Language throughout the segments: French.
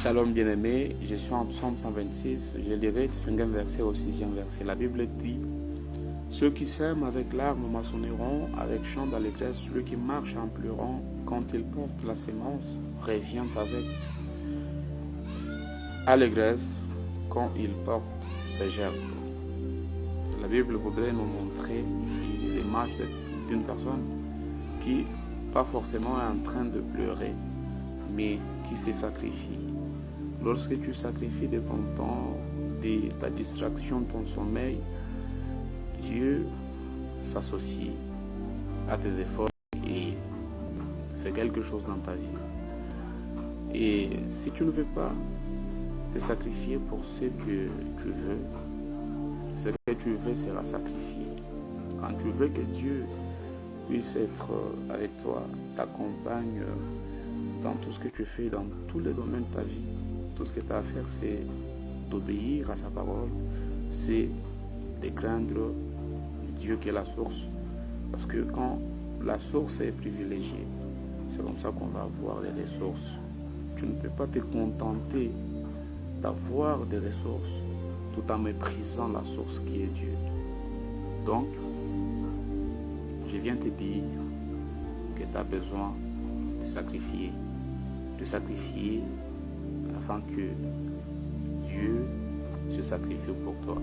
Shalom bien-aimé, je suis en Psaume 126, je lirai du 5e verset au 6e verset. La Bible dit: ceux qui sèment avec larmes moissonneront avec chant d'allégresse, celui qui marche en pleurant quand il porte la sémence revient avec allégresse quand il porte ses gerbes. La Bible voudrait nous montrer ici l'image d'une personne qui, pas forcément est en train de pleurer, mais qui se sacrifie. Lorsque tu sacrifies de ton temps, de ta distraction, ton sommeil, Dieu s'associe à tes efforts et fait quelque chose dans ta vie. Et si tu ne veux pas te sacrifier pour ce que tu veux, ce que tu veux sera sacrifié. Quand tu veux que Dieu puisse être avec toi, t'accompagne dans tout ce que tu fais, dans tous les domaines de ta vie, tout ce que tu as à faire, c'est d'obéir à sa parole, c'est de craindre Dieu qui est la source. Parce que quand la source est privilégiée, c'est comme ça qu'on va avoir des ressources. Tu ne peux pas te contenter d'avoir des ressources tout en méprisant la source qui est Dieu. Donc, je viens te dire que tu as besoin de te sacrifier afin que Dieu se sacrifie pour toi.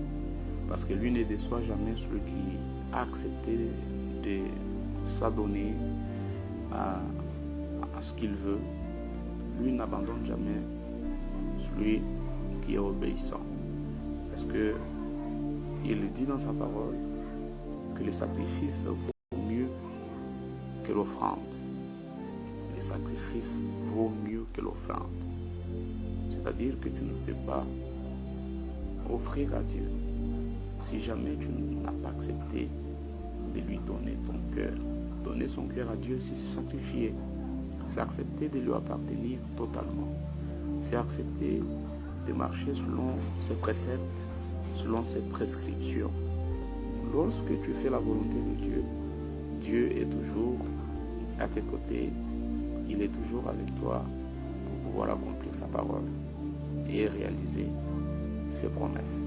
Parce que lui ne déçoit jamais celui qui a accepté de s'adonner à ce qu'il veut. Lui n'abandonne jamais celui qui est obéissant. Parce que il dit dans sa parole que le sacrifice vaut mieux que l'offrande. Le sacrifice vaut mieux que l'offrande. C'est-à-dire que tu ne peux pas offrir à Dieu si jamais tu n'as pas accepté de lui donner ton cœur. Donner son cœur à Dieu, c'est se sacrifier. C'est accepter de lui appartenir totalement. C'est accepter de marcher selon ses préceptes, selon ses prescriptions. Lorsque tu fais la volonté de Dieu, Dieu est toujours à tes côtés. Il est toujours avec toi pour pouvoir accomplir sa parole et réaliser ses promesses.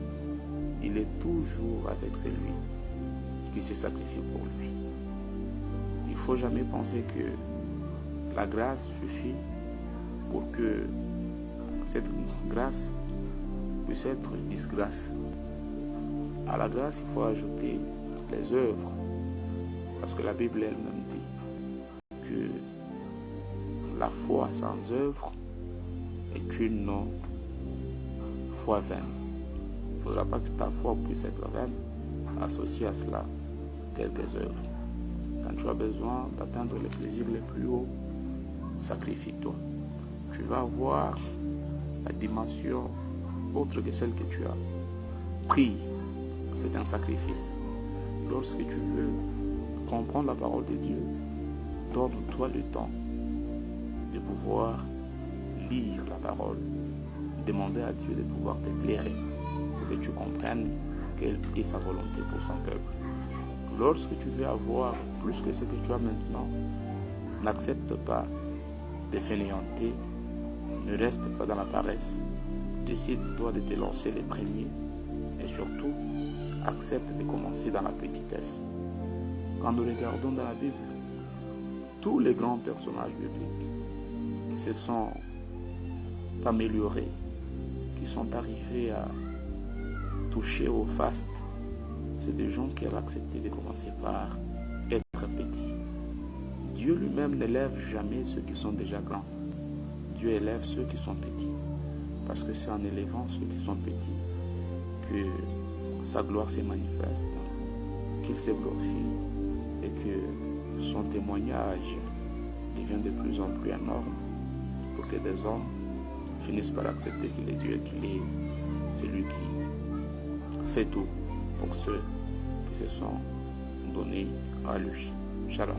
Il est toujours avec celui qui se sacrifie pour lui. Il ne faut jamais penser que la grâce suffit pour que cette grâce puisse être une disgrâce. À la grâce, il faut ajouter les œuvres. Parce que la Bible elle-même dit que la foi sans œuvre est une foi vaine. Il ne faudra pas que ta foi puisse être vaine. Associe à cela quelques œuvres. Quand tu as besoin d'atteindre les plaisirs les plus hauts, sacrifie-toi. Tu vas avoir la dimension autre que celle que tu as. Prie, c'est un sacrifice. Lorsque tu veux comprendre la parole de Dieu, donne-toi le temps de pouvoir lire la parole, demander à Dieu de pouvoir t'éclairer pour que tu comprennes quelle est sa volonté pour son peuple. Lorsque tu veux avoir plus que ce que tu as maintenant, n'accepte pas de fainéanter, ne reste pas dans la paresse. Décide-toi de te lancer les premiers et surtout, accepte de commencer dans la petitesse. Quand nous regardons dans la Bible, tous les grands personnages bibliques qui se sont améliorés, qui sont arrivés à toucher au faste, c'est des gens qui ont accepté de commencer par être petits. Dieu lui-même n'élève jamais ceux qui sont déjà grands. Dieu élève ceux qui sont petits. Parce que c'est en élevant ceux qui sont petits que sa gloire se manifeste, qu'il se glorifie et que son témoignage devient de plus en plus énorme pour que des hommes finissent par accepter qu'il est Dieu et qu'il est celui qui fait tout pour ceux qui se sont donnés à lui. Shalom.